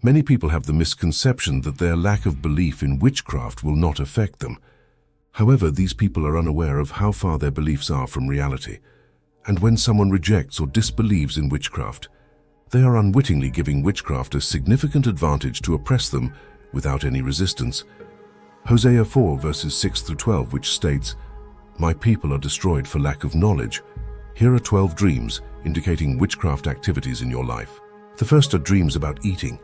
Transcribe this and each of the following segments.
Many people have the misconception that their lack of belief in witchcraft will not affect them. However, these people are unaware of how far their beliefs are from reality. And when someone rejects or disbelieves in witchcraft, they are unwittingly giving witchcraft a significant advantage to oppress them without any resistance. Hosea 4 verses 6 through 12, which states, "My people are destroyed for lack of knowledge." Here are 12 dreams indicating witchcraft activities in your life. The first are dreams about eating.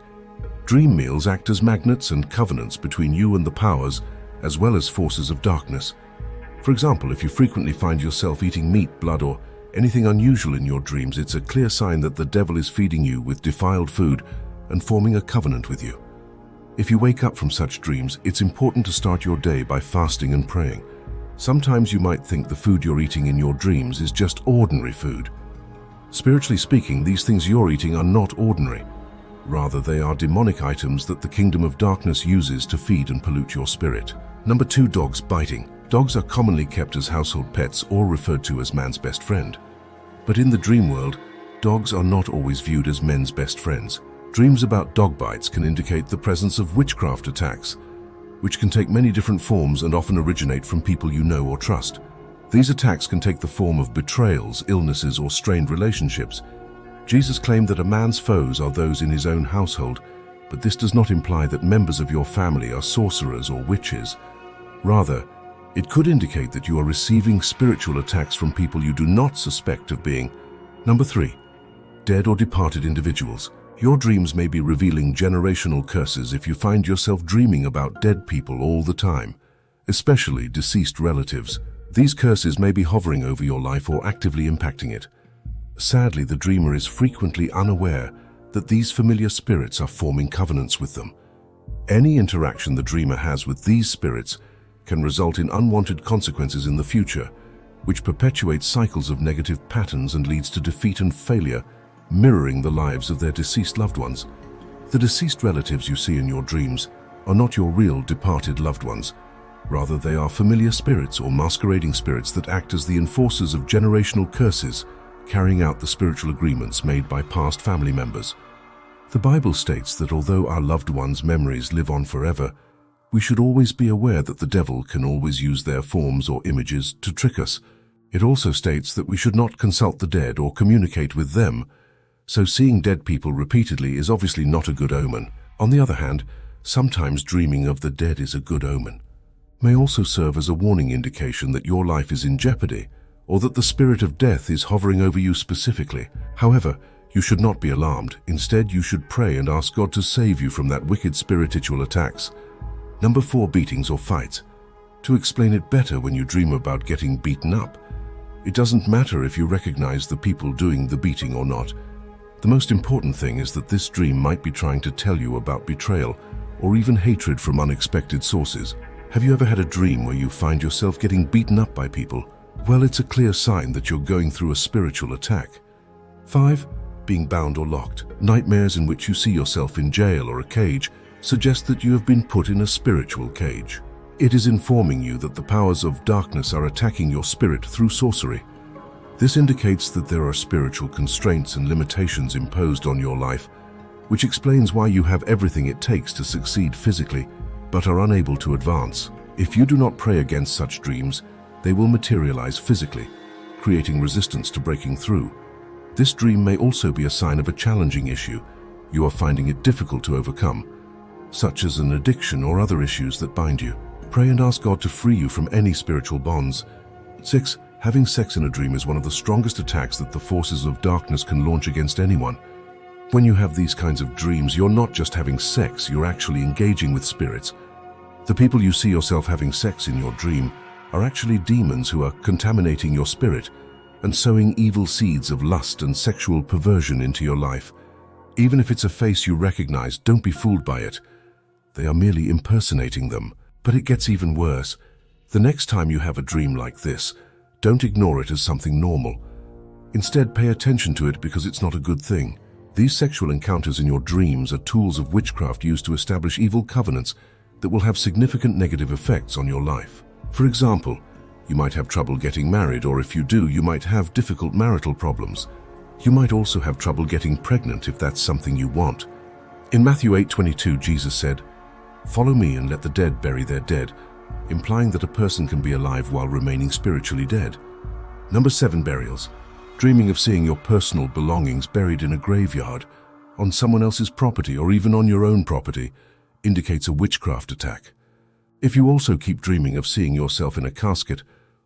Dream meals act as magnets and covenants between you and the powers, as well as forces of darkness. For example, if you frequently find yourself eating meat, blood, or anything unusual in your dreams, it's a clear sign that the devil is feeding you with defiled food and forming a covenant with you. If you wake up from such dreams, it's important to start your day by fasting and praying. Sometimes you might think the food you're eating in your dreams is just ordinary food. Spiritually speaking, these things you're eating are not ordinary. Rather, they are demonic items that the kingdom of darkness uses to feed and pollute your spirit. Number 2, dogs biting. Dogs are commonly kept as household pets or referred to as man's best friend. But in the dream world, dogs are not always viewed as men's best friends. Dreams about dog bites can indicate the presence of witchcraft attacks, which can take many different forms and often originate from people you know or trust. These attacks can take the form of betrayals, illnesses, or strained relationships. Jesus claimed that a man's foes are those in his own household, but this does not imply that members of your family are sorcerers or witches. Rather, it could indicate that you are receiving spiritual attacks from people you do not suspect of being. Number 3, dead or departed individuals. Your dreams may be revealing generational curses if you find yourself dreaming about dead people all the time, especially deceased relatives. These curses may be hovering over your life or actively impacting it. Sadly, the dreamer is frequently unaware that these familiar spirits are forming covenants with them. Any interaction the dreamer has with these spirits can result in unwanted consequences in the future, which perpetuates cycles of negative patterns and leads to defeat and failure, mirroring the lives of their deceased loved ones. The deceased relatives you see in your dreams are not your real departed loved ones. Rather, they are familiar spirits or masquerading spirits that act as the enforcers of generational curses, carrying out the spiritual agreements made by past family members. The Bible states that although our loved ones' memories live on forever, we should always be aware that the devil can always use their forms or images to trick us. It also states that we should not consult the dead or communicate with them, so seeing dead people repeatedly is obviously not a good omen. On the other hand, sometimes dreaming of the dead is a good omen. May also serve as a warning indication that your life is in jeopardy, or that the spirit of death is hovering over you specifically. However, you should not be alarmed. Instead, you should pray and ask God to save you from that wicked spiritual attacks. Number 4, beatings or fights. To explain it better, when you dream about getting beaten up, it doesn't matter if you recognize the people doing the beating or not. The most important thing is that this dream might be trying to tell you about betrayal or even hatred from unexpected sources. Have you ever had a dream where you find yourself getting beaten up by people? Well, it's a clear sign that you're going through a spiritual attack. 5, being bound or locked. Nightmares in which you see yourself in jail or a cage suggest that you have been put in a spiritual cage. It is informing you that the powers of darkness are attacking your spirit through sorcery. This indicates that there are spiritual constraints and limitations imposed on your life, which explains why you have everything it takes to succeed physically, but are unable to advance. If you do not pray against such dreams, they will materialize physically, creating resistance to breaking through. This dream may also be a sign of a challenging issue you are finding it difficult to overcome, such as an addiction or other issues that bind you. Pray and ask God to free you from any spiritual bonds. 6, having sex in a dream is one of the strongest attacks that the forces of darkness can launch against anyone. When you have these kinds of dreams, you're not just having sex, you're actually engaging with spirits. The people you see yourself having sex in your dream are actually demons who are contaminating your spirit and sowing evil seeds of lust and sexual perversion into your life. Even if it's a face you recognize, don't be fooled by it. They are merely impersonating them. But it gets even worse. The next time you have a dream like this, don't ignore it as something normal. Instead, pay attention to it because it's not a good thing. These sexual encounters in your dreams are tools of witchcraft used to establish evil covenants that will have significant negative effects on your life. For example, you might have trouble getting married, or if you do, you might have difficult marital problems. You might also have trouble getting pregnant if that's something you want. In Matthew 8:22, Jesus said, "Follow me and let the dead bury their dead," implying that a person can be alive while remaining spiritually dead. Number 7, burials. Dreaming of seeing your personal belongings buried in a graveyard, on someone else's property, or even on your own property, indicates a witchcraft attack. If you also keep dreaming of seeing yourself in a casket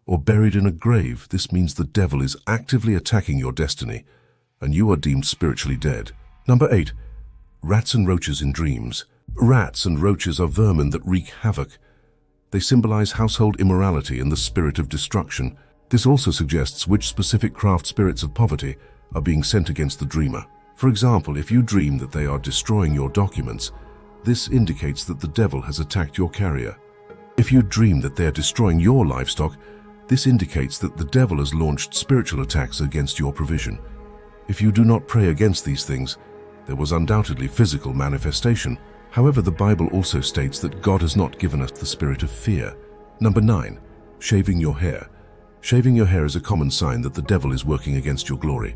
or buried in a grave, this means the devil is actively attacking your destiny, and you are deemed spiritually dead. Number 8, rats and roaches in dreams. Rats and roaches are vermin that wreak havoc. They symbolize household immorality and the spirit of destruction. This also suggests which specific craft spirits of poverty are being sent against the dreamer. For example, if you dream that they are destroying your documents, this indicates that the devil has attacked your carrier. If you dream that they are destroying your livestock, this indicates that the devil has launched spiritual attacks against your provision. If you do not pray against these things, there was undoubtedly physical manifestation. However, the Bible also states that God has not given us the spirit of fear. Number 9, shaving your hair. Shaving your hair is a common sign that the devil is working against your glory.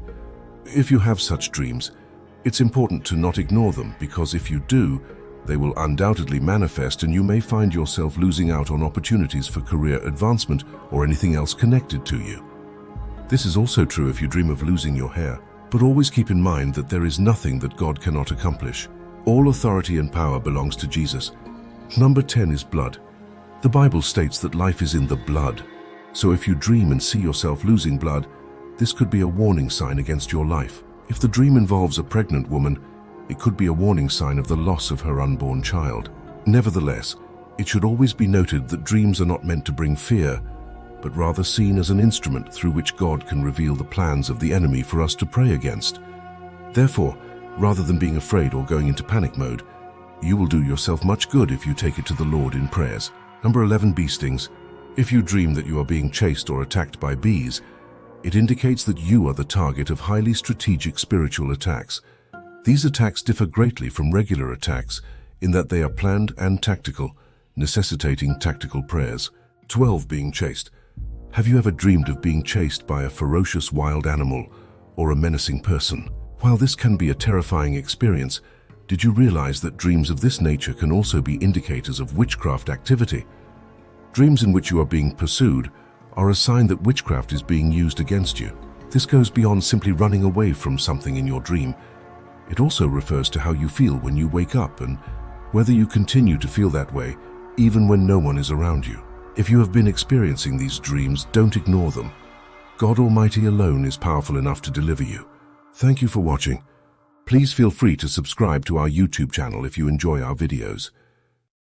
If you have such dreams, it's important to not ignore them, because if you do, they will undoubtedly manifest and you may find yourself losing out on opportunities for career advancement or anything else connected to you. This is also true if you dream of losing your hair, but always keep in mind that there is nothing that God cannot accomplish. All authority and power belongs to Jesus. Number 10 is blood. The Bible states that life is in the blood. So if you dream and see yourself losing blood, this could be a warning sign against your life. If the dream involves a pregnant woman, it could be a warning sign of the loss of her unborn child. Nevertheless, it should always be noted that dreams are not meant to bring fear, but rather seen as an instrument through which God can reveal the plans of the enemy for us to pray against. Therefore, rather than being afraid or going into panic mode, you will do yourself much good if you take it to the Lord in prayers. Number 11, bee stings. If you dream that you are being chased or attacked by bees, it indicates that you are the target of highly strategic spiritual attacks. These attacks differ greatly from regular attacks in that they are planned and tactical, necessitating tactical prayers. 12, being chased. Have you ever dreamed of being chased by a ferocious wild animal or a menacing person? While this can be a terrifying experience, did you realize that dreams of this nature can also be indicators of witchcraft activity? Dreams in which you are being pursued are a sign that witchcraft is being used against you. This goes beyond simply running away from something in your dream. It also refers to how you feel when you wake up and whether you continue to feel that way even when no one is around you. If you have been experiencing these dreams, don't ignore them. God Almighty alone is powerful enough to deliver you. Thank you for watching. Please feel free to subscribe to our YouTube channel if you enjoy our videos.